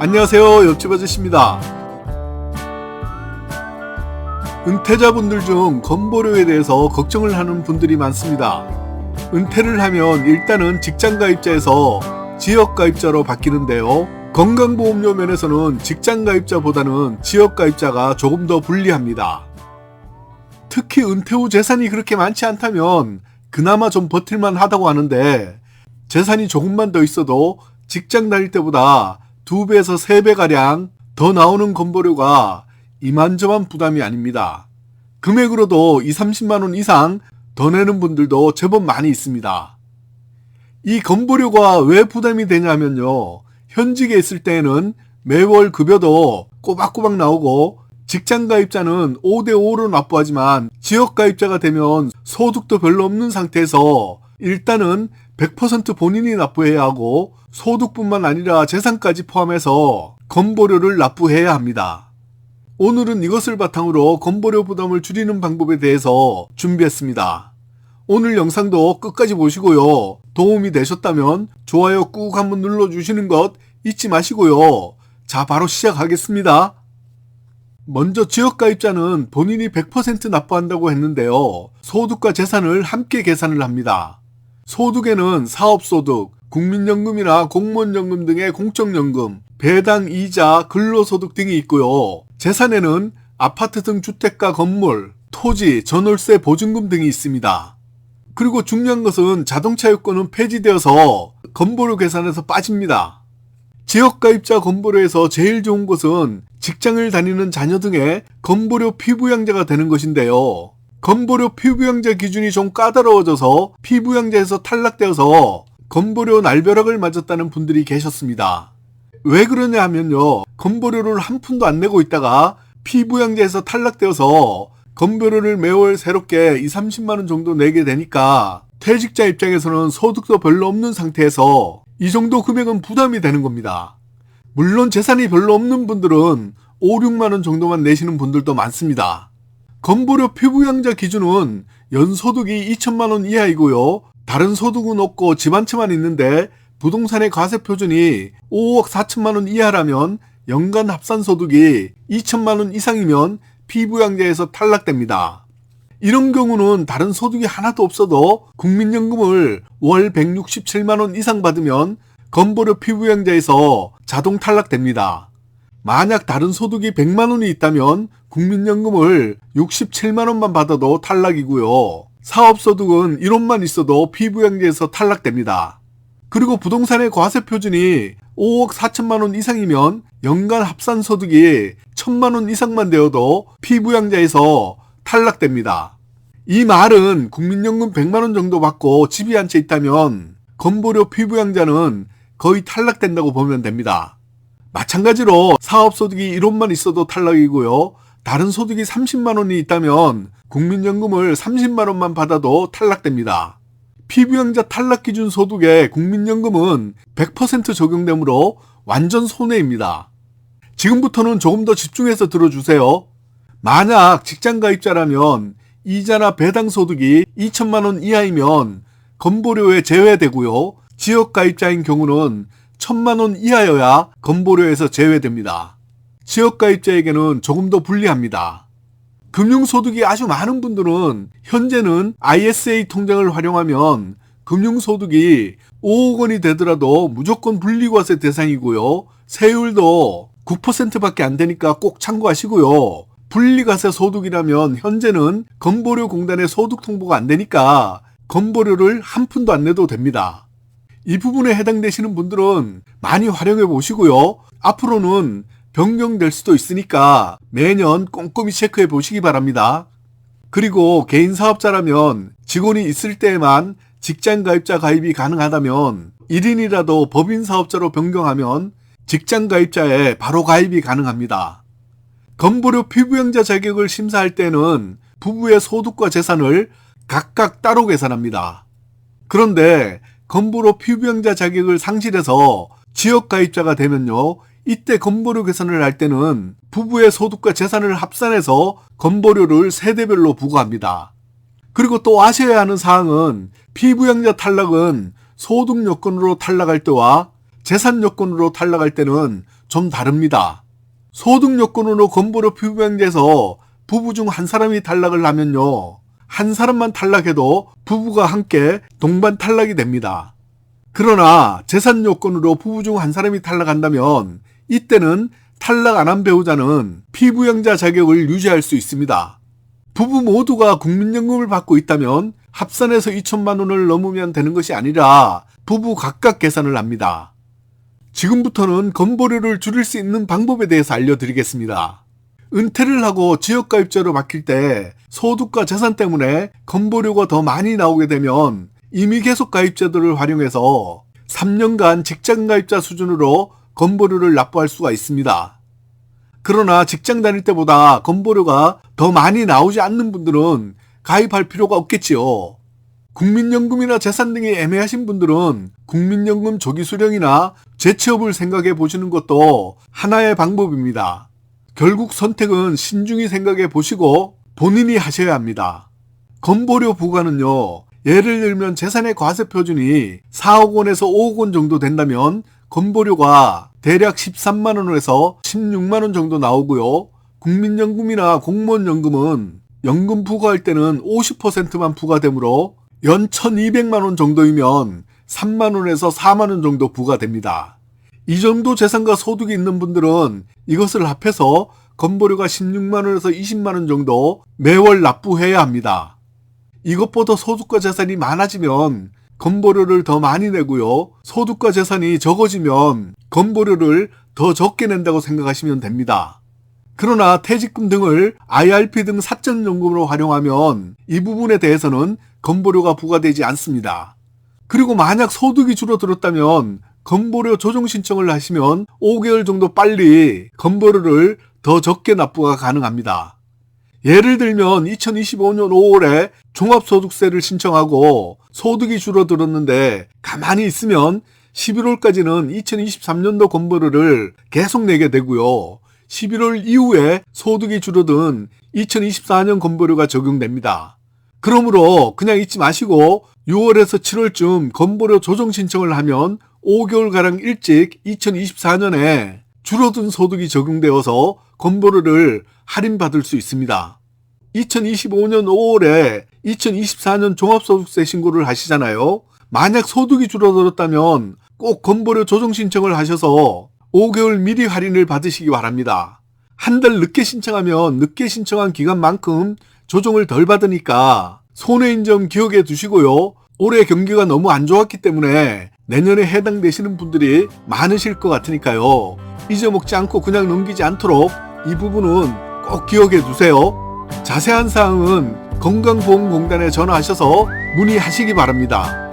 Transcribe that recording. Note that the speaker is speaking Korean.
안녕하세요, 옆집 아저씨입니다. 은퇴자분들 중 건보료에 대해서 걱정을 하는 분들이 많습니다. 은퇴를 하면 일단은 직장가입자에서 지역가입자로 바뀌는데요. 건강보험료 면에서는 직장가입자보다는 지역가입자가 조금 더 불리합니다. 특히 은퇴 후 재산이 그렇게 많지 않다면 그나마 좀 버틸만 하다고 하는데, 재산이 조금만 더 있어도 직장 다닐 때보다 2배에서 3배가량 더 나오는 건보료가 이만저만 부담이 아닙니다. 금액으로도 20-30만원 이상 더 내는 분들도 제법 많이 있습니다. 이 건보료가 왜 부담이 되냐면요, 현직에 있을 때에는 매월 급여도 꼬박꼬박 나오고 직장가입자는 5대5로 납부하지만 지역가입자가 되면 소득도 별로 없는 상태에서 일단은 100% 본인이 납부해야 하고 소득뿐만 아니라 재산까지 포함해서 건보료를 납부해야 합니다. 오늘은 이것을 바탕으로 건보료 부담을 줄이는 방법에 대해서 준비했습니다. 오늘 영상도 끝까지 보시고요. 도움이 되셨다면 좋아요 꾹 한번 눌러주시는 것 잊지 마시고요. 자, 바로 시작하겠습니다. 먼저 지역가입자는 본인이 100% 납부한다고 했는데요. 소득과 재산을 함께 계산을 합니다. 소득에는 사업소득, 국민연금이나 공무원연금 등의 공적연금, 배당, 이자, 근로소득 등이 있고요. 재산에는 아파트 등 주택가 건물, 토지, 전월세 보증금 등이 있습니다. 그리고 중요한 것은 자동차 요건은 폐지되어서 건보료 계산에서 빠집니다. 지역가입자 건보료에서 제일 좋은 것은 직장을 다니는 자녀 등의 건보료 피부양자가 되는 것인데요. 건보료 피부양자 기준이 좀 까다로워져서 피부양자에서 탈락되어서 건보료 날벼락을 맞았다는 분들이 계셨습니다. 왜 그러냐 하면요, 건보료를 한 푼도 안 내고 있다가 피부양자에서 탈락되어서 건보료를 매월 새롭게 20-30만원 정도 내게 되니까 퇴직자 입장에서는 소득도 별로 없는 상태에서 이 정도 금액은 부담이 되는 겁니다. 물론 재산이 별로 없는 분들은 5-6만원 정도만 내시는 분들도 많습니다. 건보료 피부양자 기준은 연소득이 2천만원 이하이고요. 다른 소득은 없고 집 한 채만 있는데 부동산의 과세표준이 5억 4천만원 이하라면 연간 합산소득이 2천만원 이상이면 피부양자에서 탈락됩니다. 이런 경우는 다른 소득이 하나도 없어도 국민연금을 월 167만원 이상 받으면 건보료 피부양자에서 자동 탈락됩니다. 만약 다른 소득이 100만원이 있다면 국민연금을 67만원만 받아도 탈락이고요. 사업소득은 1원만 있어도 피부양자에서 탈락됩니다. 그리고 부동산의 과세표준이 5억 4천만원 이상이면 연간 합산소득이 1천만원 이상만 되어도 피부양자에서 탈락됩니다. 이 말은 국민연금 100만원 정도 받고 집이 한 채 있다면 건보료 피부양자는 거의 탈락된다고 보면 됩니다. 마찬가지로 사업소득이 1원만 있어도 탈락이고요. 다른 소득이 30만원이 있다면 국민연금을 30만원만 받아도 탈락됩니다. 피부양자 탈락 기준 소득에 국민연금은 100% 적용되므로 완전 손해입니다. 지금부터는 조금 더 집중해서 들어주세요. 만약 직장가입자라면 이자나 배당 소득이 2천만원 이하이면 건보료에 제외되고요. 지역가입자인 경우는 1,000만원 이하여야 건보료에서 제외됩니다. 지역가입자에게는 조금 더 불리합니다. 금융소득이 아주 많은 분들은 현재는 ISA 통장을 활용하면 금융소득이 5억 원이 되더라도 무조건 분리과세 대상이고요. 세율도 9%밖에 안 되니까 꼭 참고하시고요. 분리과세 소득이라면 현재는 건보료 공단에 소득 통보가 안 되니까 건보료를 한 푼도 안 내도 됩니다. 이 부분에 해당되시는 분들은 많이 활용해 보시고요. 앞으로는 변경될 수도 있으니까 매년 꼼꼼히 체크해 보시기 바랍니다. 그리고 개인 사업자라면 직원이 있을 때에만 직장가입자 가입이 가능하다면 1인이라도 법인 사업자로 변경하면 직장가입자에 바로 가입이 가능합니다. 건보료 피부양자 자격을 심사할 때는 부부의 소득과 재산을 각각 따로 계산합니다. 그런데 건보료 피부양자 자격을 상실해서 지역가입자가 되면요, 이때 건보료 계산을 할 때는 부부의 소득과 재산을 합산해서 건보료를 세대별로 부과합니다. 그리고 또 아셔야 하는 사항은 피부양자 탈락은 소득 요건으로 탈락할 때와 재산 요건으로 탈락할 때는 좀 다릅니다. 소득 요건으로 건보료 피부양자에서 부부 중 한 사람이 탈락을 하면요, 한 사람만 탈락해도 부부가 함께 동반 탈락이 됩니다. 그러나 재산 요건으로 부부 중 한 사람이 탈락한다면 이때는 탈락 안 한 배우자는 피부양자 자격을 유지할 수 있습니다. 부부 모두가 국민연금을 받고 있다면 합산해서 2천만 원을 넘으면 되는 것이 아니라 부부 각각 계산을 합니다. 지금부터는 건보료를 줄일 수 있는 방법에 대해서 알려드리겠습니다. 은퇴를 하고 지역가입자로 바뀔 때 소득과 재산 때문에 건보료가 더 많이 나오게 되면 임의 계속 가입자들을 활용해서 3년간 직장가입자 수준으로 건보료를 납부할 수가 있습니다. 그러나 직장 다닐 때보다 건보료가 더 많이 나오지 않는 분들은 가입할 필요가 없겠지요. 국민연금이나 재산 등이 애매하신 분들은 국민연금 조기 수령이나 재취업을 생각해 보시는 것도 하나의 방법입니다. 결국 선택은 신중히 생각해 보시고 본인이 하셔야 합니다. 건보료 부과는요, 예를 들면 재산의 과세 표준이 4억 원에서 5억 원 정도 된다면 건보료가 대략 13만 원에서 16만 원 정도 나오고요. 국민연금이나 공무원연금은 연금 부과할 때는 50%만 부과되므로 연 1200만 원 정도이면 3만 원에서 4만 원 정도 부과됩니다. 이 정도 재산과 소득이 있는 분들은 이것을 합해서 건보료가 16만 원에서 20만 원 정도 매월 납부해야 합니다. 이것보다 소득과 재산이 많아지면 건보료를 더 많이 내고요. 소득과 재산이 적어지면 건보료를 더 적게 낸다고 생각하시면 됩니다. 그러나 퇴직금 등을 IRP 등 사적연금으로 활용하면 이 부분에 대해서는 건보료가 부과되지 않습니다. 그리고 만약 소득이 줄어들었다면 건보료 조정 신청을 하시면 5개월 정도 빨리 건보료를 더 적게 납부가 가능합니다. 예를 들면 2025년 5월에 종합소득세를 신청하고 소득이 줄어들었는데 가만히 있으면 11월까지는 2023년도 건보료를 계속 내게 되고요. 11월 이후에 소득이 줄어든 2024년 건보료가 적용됩니다. 그러므로 그냥 잊지 마시고 6월에서 7월쯤 건보료 조정 신청을 하면 5개월가량 일찍 2024년에 줄어든 소득이 적용되어서 건보료를 할인받을 수 있습니다. 2025년 5월에 2024년 종합소득세 신고를 하시잖아요. 만약 소득이 줄어들었다면 꼭 건보료 조정 신청을 하셔서 5개월 미리 할인을 받으시기 바랍니다. 한 달 늦게 신청하면 늦게 신청한 기간만큼 조정을 덜 받으니까 손해인 점 기억해 두시고요. 올해 경기가 너무 안 좋았기 때문에 내년에 해당되시는 분들이 많으실 것 같으니까요. 잊어먹지 않고 그냥 넘기지 않도록 이 부분은 꼭 기억해 두세요. 자세한 사항은 건강보험공단에 전화하셔서 문의하시기 바랍니다.